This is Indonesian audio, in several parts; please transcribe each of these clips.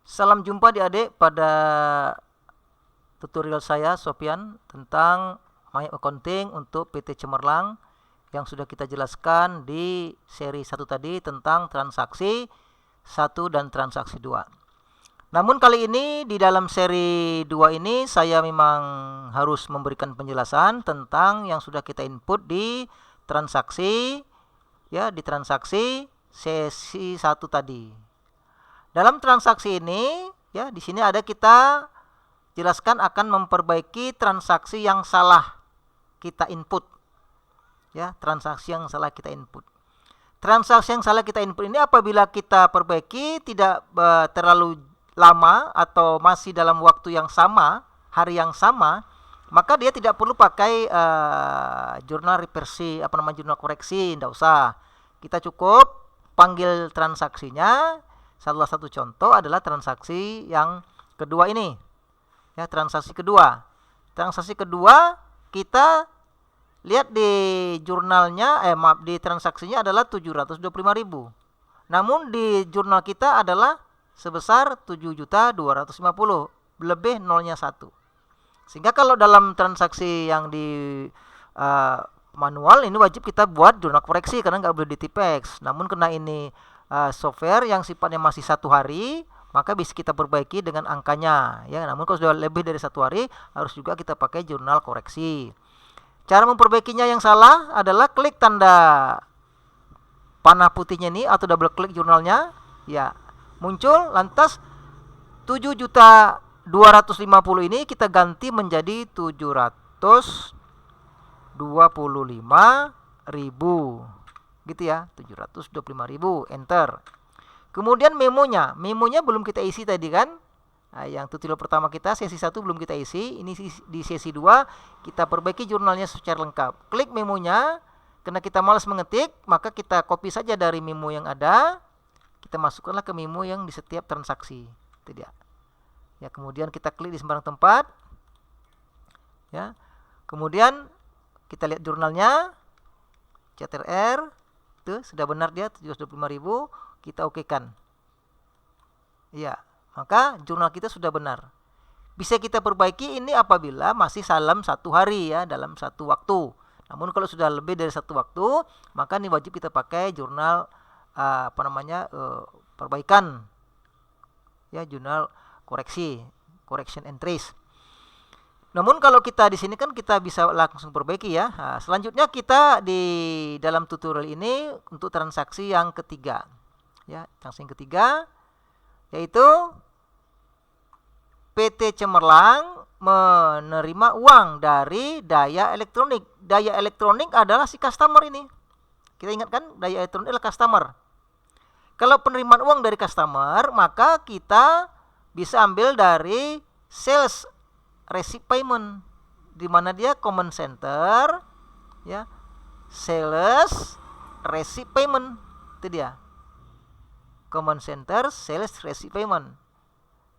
Salam jumpa adik-adik pada tutorial saya Sofian tentang My Accounting untuk PT Cemerlang yang sudah kita jelaskan di seri 1 tadi tentang transaksi 1 dan transaksi 2. Namun kali ini di dalam seri 2 ini saya memang harus memberikan penjelasan tentang yang sudah kita input di transaksi di transaksi sesi 1 tadi. Dalam transaksi ini, di sini ada kita jelaskan akan memperbaiki transaksi yang salah kita input. Transaksi yang salah kita input. Transaksi yang salah kita input ini apabila kita perbaiki tidak terlalu lama atau masih dalam waktu yang sama, hari yang sama, maka dia tidak perlu pakai jurnal reversi, jurnal koreksi, tidak usah. Kita cukup panggil transaksinya. Salah satu contoh adalah transaksi yang kedua ini. Transaksi kedua. Transaksi kedua kita lihat di jurnalnya, di transaksinya adalah 725.000. Namun di jurnal kita adalah sebesar 7.250.000, lebih nolnya 1. Sehingga kalau dalam transaksi yang di manual ini wajib kita buat jurnal koreksi karena nggak boleh di Tipex. Namun kena ini software yang sifatnya masih 1 hari, maka bisa kita perbaiki dengan angkanya. Namun kalau sudah lebih dari 1 hari, harus juga kita pakai jurnal koreksi. Cara memperbaikinya yang salah adalah klik tanda panah putihnya ini atau double klik jurnalnya, muncul lantas 7.250 ini kita ganti menjadi 725.000. Gitu 725.000, enter. Kemudian memonya belum kita isi tadi kan. Yang tutorial pertama kita sesi 1 belum kita isi. Ini di sesi 2 kita perbaiki jurnalnya secara lengkap. Klik memonya, karena kita malas mengetik, maka kita copy saja dari memo yang ada. Kita masukkanlah ke memo yang di setiap transaksi. Itu dia. Kemudian kita klik di sembarang tempat. Kemudian kita lihat jurnalnya. CTRL itu sudah benar dia 725.000, kita okekan. Maka jurnal kita sudah benar. Bisa kita perbaiki ini apabila masih dalam 1 hari dalam 1 waktu. Namun kalau sudah lebih dari 1 waktu, maka ini wajib kita pakai jurnal perbaikan. Jurnal koreksi, correction entries. Namun kalau kita di sini kan kita bisa langsung perbaiki selanjutnya kita di dalam tutorial ini untuk transaksi yang ketiga. Transaksi yang ketiga yaitu PT Cemerlang menerima uang dari Daya Elektronik. Daya Elektronik adalah si customer ini. Kita ingat kan, Daya Elektronik adalah customer. Kalau penerimaan uang dari customer, maka kita bisa ambil dari sales receipt payment, di mana dia command center, sales receipt payment, itu dia. Command center sales receipt payment.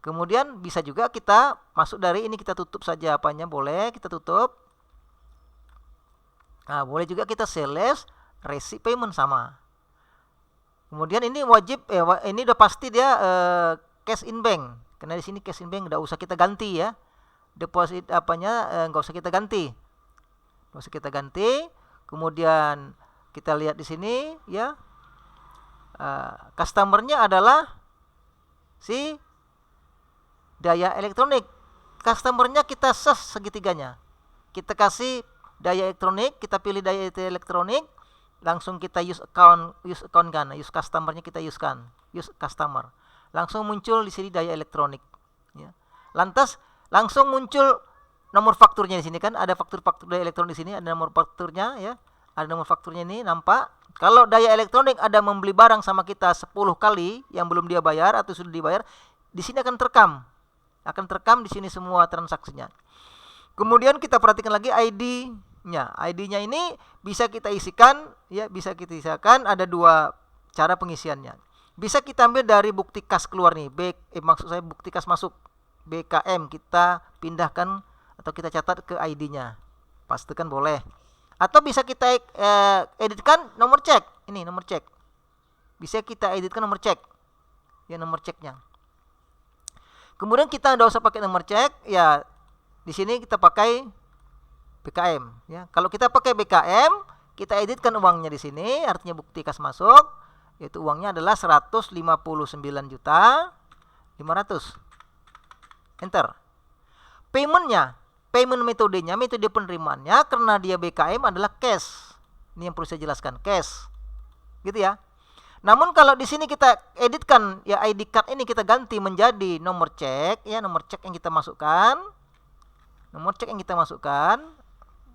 Kemudian bisa juga kita masuk dari ini, kita tutup saja apanya, boleh kita tutup. Boleh juga kita sales receipt payment sama. Kemudian ini wajib ini udah pasti dia cash in bank. Karena di sini cash in bank udah usah kita ganti deposit nggak usah kita ganti. Kemudian kita lihat di sini customernya adalah si Daya Elektronik. Customernya kita search segitiganya. Kita kasih Daya Elektronik, kita pilih Daya Elektronik, langsung kita use account kan, use customernya kita use customer. Langsung muncul di sini Daya Elektronik. Lantas langsung muncul nomor fakturnya di sini kan, ada faktur Daya Elektronik di sini, ada nomor fakturnya Ada nomor fakturnya ini nampak. Kalau Daya Elektronik ada membeli barang sama kita 10 kali yang belum dia bayar atau sudah dibayar, di sini akan terekam. Di sini semua transaksinya. Kemudian kita perhatikan lagi ID-nya. ID-nya ini bisa kita isikan ada 2 cara pengisiannya. Bisa kita ambil dari bukti kas keluar nih, maksud saya bukti kas masuk. BKM kita pindahkan atau kita catat ke ID-nya. Pastikan boleh. Atau bisa kita editkan nomor cek. Ini nomor cek. Bisa kita editkan nomor cek. Nomor ceknya. Kemudian kita tidak usah pakai nomor cek, ya di sini kita pakai BKM. Ya, kalau kita pakai BKM, kita editkan uangnya di sini, artinya bukti kas masuk, yaitu uangnya adalah 159.500.000. Enter. Paymentnya, payment metodenya, metode penerimaannya karena dia BKM adalah cash. Ini yang perlu saya jelaskan, cash. Gitu ya. Namun kalau di sini kita editkan ya ID card ini kita ganti menjadi nomor cek ya, nomor cek yang kita masukkan. Nomor cek yang kita masukkan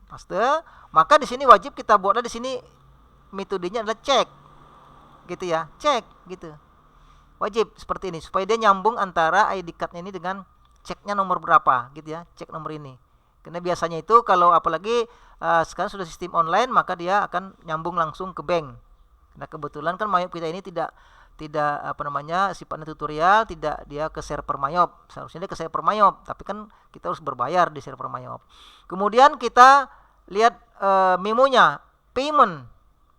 paste, maka di sini wajib kita buatlah di sini metodenya adalah cek. Gitu ya, cek gitu. Wajib seperti ini supaya dia nyambung antara ID cardnya ini dengan ceknya nomor berapa gitu ya, cek nomor ini. Karena biasanya itu kalau apalagi sekarang sudah sistem online maka dia akan nyambung langsung ke bank. Nah kebetulan kan Mayop kita ini tidak sifatnya tutorial, tidak dia ke server Mayop. Seharusnya dia ke server Mayop, tapi kan kita harus berbayar di server Mayop. Kemudian kita lihat memonya, payment,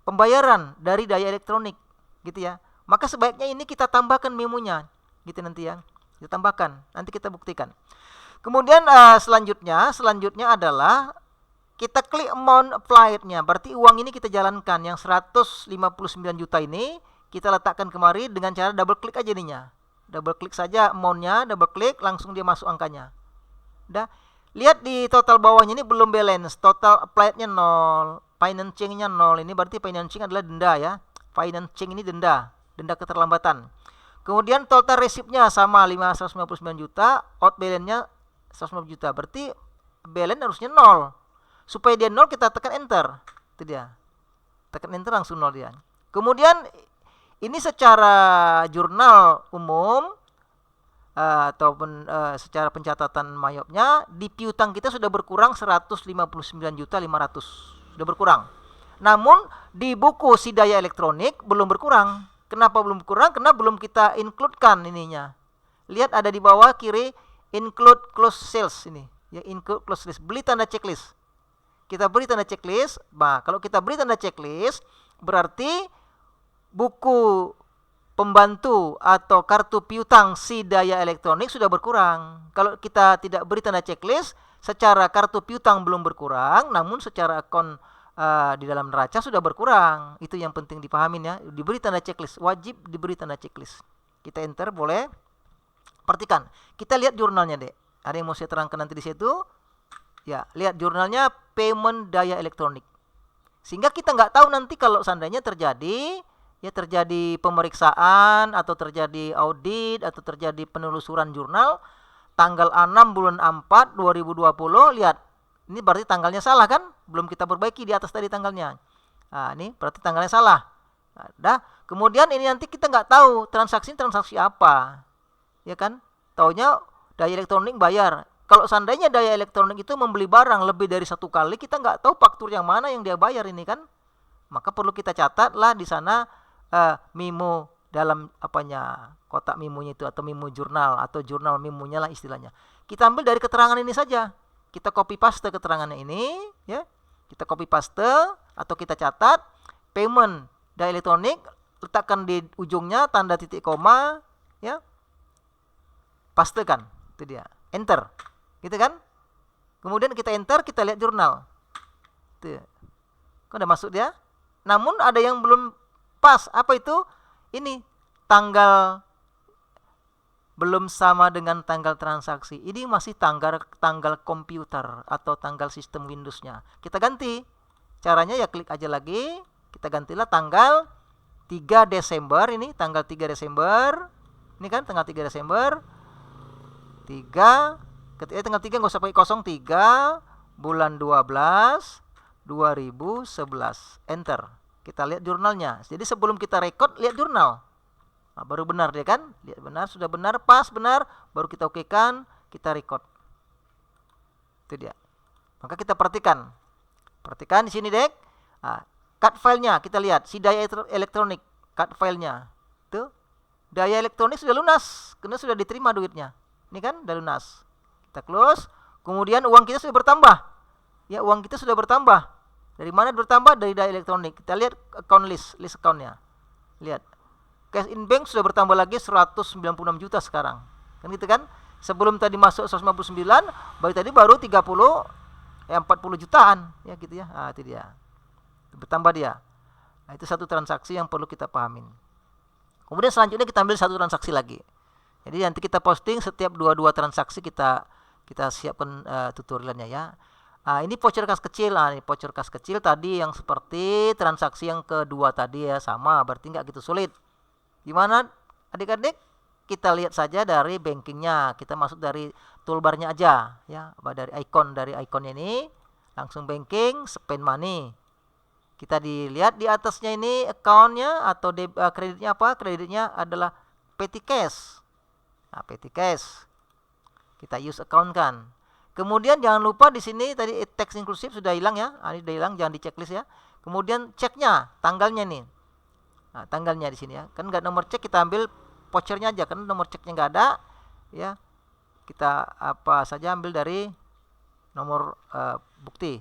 pembayaran dari daya elektronik, gitu ya. Maka sebaiknya ini kita tambahkan memonya, gitu nanti ya. Kita tambahkan, nanti kita buktikan. Kemudian selanjutnya adalah kita klik amount applied-nya, berarti uang ini kita jalankan yang 159 juta ini kita letakkan kemari dengan cara double klik aja ininya. Double klik saja amount-nya, double klik langsung dia masuk angkanya. Udah. Lihat di total bawahnya ini belum balance, total applied-nya 0, financing-nya 0. Ini berarti financing adalah denda ya. Financing ini denda keterlambatan. Kemudian total receipt-nya sama 599 juta, out balance-nya 150 juta. Berarti balance harusnya 0. Supaya dia 0 kita tekan enter. Itu dia. Tekan enter langsung 0 dia. Kemudian ini secara jurnal umum ataupun secara pencatatan Mayopnya di piutang kita sudah berkurang 159.500.000 sudah berkurang. Namun di buku si daya elektronik belum berkurang. Kenapa belum berkurang? Karena belum kita include-kan ininya. Lihat ada di bawah kiri include close sales ini. Ya include close list. Beli tanda checklist. Kita beri tanda checklist. Nah, kalau kita beri tanda checklist berarti buku pembantu atau kartu piutang si daya elektronik sudah berkurang. Kalau kita tidak beri tanda checklist, secara kartu piutang belum berkurang, namun secara akun di dalam neraca sudah berkurang. Itu yang penting dipahamin ya. Diberi tanda checklist, wajib diberi tanda checklist. Kita enter boleh. Perhatikan, kita lihat jurnalnya deh. Ada yang mau saya terangkan nanti di situ. Ya, lihat jurnalnya payment daya elektronik. Sehingga kita nggak tahu nanti kalau seandainya terjadi pemeriksaan atau terjadi audit atau terjadi penelusuran jurnal tanggal 6 bulan 4 2020, lihat. Ini berarti tanggalnya salah kan? Belum kita perbaiki di atas tadi tanggalnya. Nah, ini berarti tanggalnya salah. Nah, kemudian ini nanti kita nggak tahu transaksi apa. Ya kan? Taunya daya elektronik bayar. Kalau seandainya daya elektronik itu membeli barang lebih dari 1 kali, kita nggak tahu faktur yang mana yang dia bayar ini kan. Maka perlu kita catatlah di sana memo dalam kotak memonya itu atau memo jurnal atau jurnal memonya lah istilahnya. Kita ambil dari keterangan ini saja. Kita copy paste keterangannya ini, ya. Kita copy paste atau kita catat payment daya elektronik, letakkan di ujungnya tanda titik koma, ya. Pastekan, itu dia. Enter. Gitu kan? Kemudian kita enter, kita lihat jurnal. Tuh. Kok udah masuk dia? Namun ada yang belum pas. Apa itu? Ini tanggal belum sama dengan tanggal transaksi. Ini masih tanggal komputer atau tanggal sistem Windows-nya. Kita ganti. Caranya ya klik aja lagi. Kita gantilah tanggal 3 Desember ini, tanggal 3 Desember. Ini kan tanggal 3 Desember. Tanggal 3 nggak usah pakai 03 bulan 12 2011. Enter. Kita lihat jurnalnya. Jadi sebelum kita record, lihat jurnal. Nah, baru benar dia kan? Lihat benar, sudah benar, pas benar, baru kita okekan, kita record. Itu dia. Maka kita perhatikan. Perhatikan di sini, Dek. Nah, cut filenya kita lihat, si daya elektronik, cut filenya. Tuh. Daya elektronik sudah lunas, karena sudah diterima duitnya. Ini kan udah lunas. Kita close. Kemudian uang kita sudah bertambah. Ya, uang kita sudah bertambah. Dari mana bertambah? Dari daya elektronik. Kita lihat account list account-nya. Lihat. Cash in bank sudah bertambah lagi 196 juta sekarang. Kan gitu kan? Sebelum tadi masuk 159, baru 40 jutaan ya gitu ya. Nah, itu dia. Bertambah dia. Nah, itu satu transaksi yang perlu kita pahamin. Kemudian selanjutnya kita ambil satu transaksi lagi. Jadi nanti kita posting setiap dua transaksi kita siapkan tutorialnya ya. Ini voucher kas kecil. Ini voucher kas kecil tadi yang seperti transaksi yang kedua tadi ya, sama, berarti nggak gitu sulit. Gimana adik-adik? Kita lihat saja dari bankingnya. Kita masuk dari toolbarnya aja ya, dari ikonnya ini langsung banking, spend money. Kita dilihat di atasnya ini account-nya atau kreditnya apa? Kreditnya adalah petty cash. Nah, petty cash. Kita use account kan. Kemudian jangan lupa di sini tadi tax inclusive sudah hilang ya. Ini sudah hilang, jangan di checklist ya. Kemudian ceknya, tanggalnya nih. Nah, tanggalnya di sini ya. Kan nggak nomor cek, kita ambil vouchernya aja, kan nomor ceknya nggak ada ya. Kita apa saja ambil dari nomor bukti.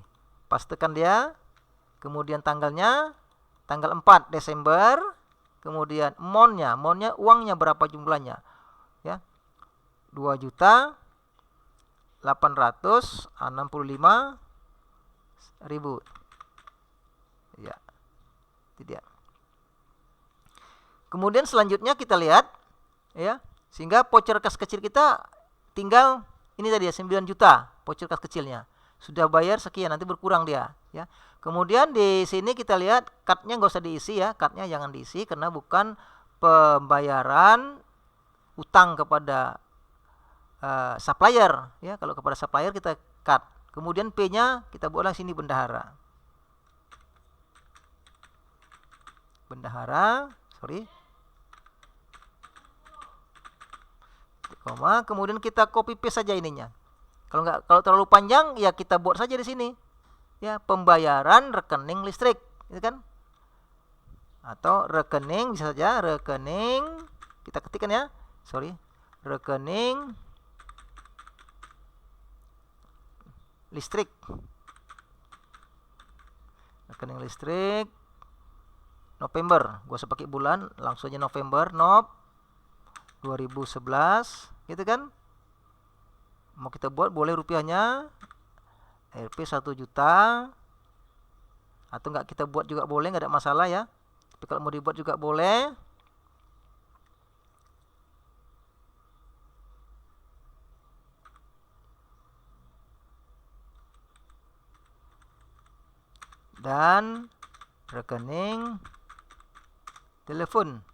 Pastikan dia. Kemudian tanggalnya, tanggal 4 Desember. Kemudian amount-nya uangnya berapa jumlahnya ya, 2.865.000 ya, itu dia. Kemudian selanjutnya kita lihat ya, sehingga voucher kas kecil kita tinggal ini tadi ya, 9 juta voucher kas kecilnya. Sudah bayar sekian, nanti berkurang dia ya. Kemudian di sini kita lihat card-nya nggak usah diisi ya, card-nya jangan diisi karena bukan pembayaran utang kepada supplier ya. Kalau kepada supplier kita card. Kemudian P-nya kita buatlah sini bendahara. Kemudian kita copy paste saja ininya. Kalau terlalu panjang ya kita buat saja di sini. Ya, pembayaran rekening listrik, gitu kan? Atau rekening, bisa saja rekening, kita ketikkan ya. Rekening listrik. Rekening listrik November. Gua usah pakai bulan, langsung aja November, 2011, gitu kan? Mau kita buat boleh rupiahnya Rp 1 juta, atau enggak kita buat juga boleh, enggak ada masalah ya. Tapi kalau mau dibuat juga boleh. Dan rekening telepon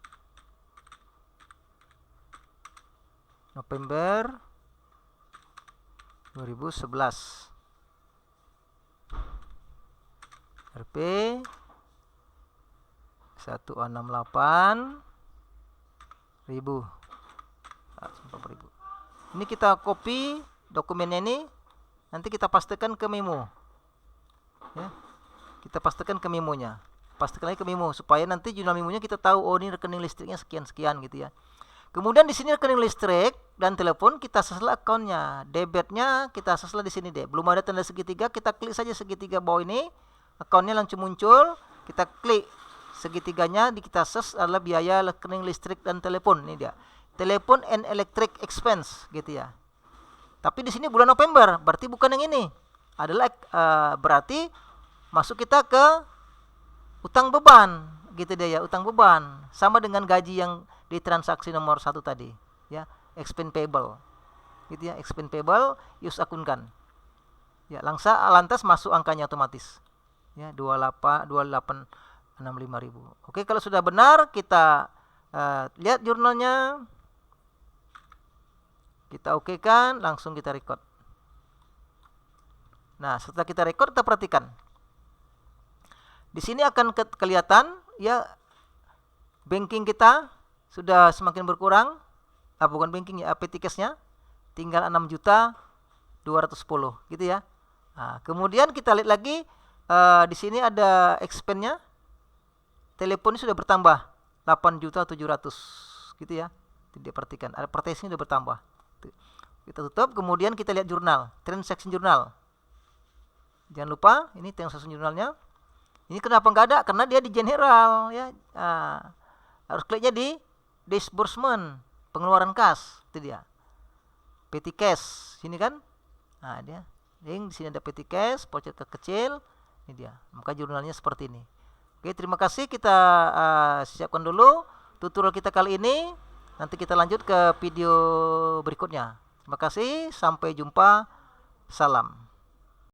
November 2011. Rp 168.000. Ini kita copy dokumennya ini, nanti kita pastekan ke memo. Ya. Kita pastekan ke memonya. Pastikan lagi ke memo supaya nanti jurnal memonya kita tahu, oh ini rekening listriknya sekian-sekian gitu ya. Kemudian di sini rekening listrik dan telepon kita sesuai akunnya. Debitnya kita sesuai di sini deh. Belum ada tanda segitiga, kita klik saja segitiga bawah ini. Akunnya langsung muncul, kita klik segitiganya, kita search adalah biaya rekening listrik dan telepon. Ini dia. Telepon and electric expense gitu ya. Tapi di sini bulan November, berarti bukan yang ini. Adalah berarti masuk kita ke utang beban gitu deh ya, utang beban. Sama dengan gaji yang di transaksi nomor 1 tadi ya, expense payable. Gitu ya, expense payable use akunkan. Ya, lantas masuk angkanya otomatis. Ya, 2865.000. Oke, kalau sudah benar kita lihat jurnalnya. Kita oke kan, langsung kita record. Nah, setelah kita record, kita perhatikan. Di sini akan kelihatan ya, banking kita sudah semakin berkurang. Bukan banking ya, petty cash-nya tinggal 6.210 gitu ya. Nah, kemudian kita lihat lagi di sini ada expense-nya. Teleponnya sudah bertambah 8.700 gitu ya. Tidak perhatikan, ada pertensi sudah bertambah. Kita tutup, kemudian kita lihat jurnal, transaction jurnal. Jangan lupa, ini transaction jurnalnya. Ini kenapa nggak ada? Karena dia di general ya. Harus kliknya di disbursement, pengeluaran kas, itu dia. petty cash sini kan. Nah, dia link di sini ada petty cash, voucher kecil. Ini dia. Maka jurnalnya seperti ini. Oke, terima kasih. Kita siapkan dulu tutorial kita kali ini. Nanti kita lanjut ke video berikutnya. Terima kasih. Sampai jumpa. Salam.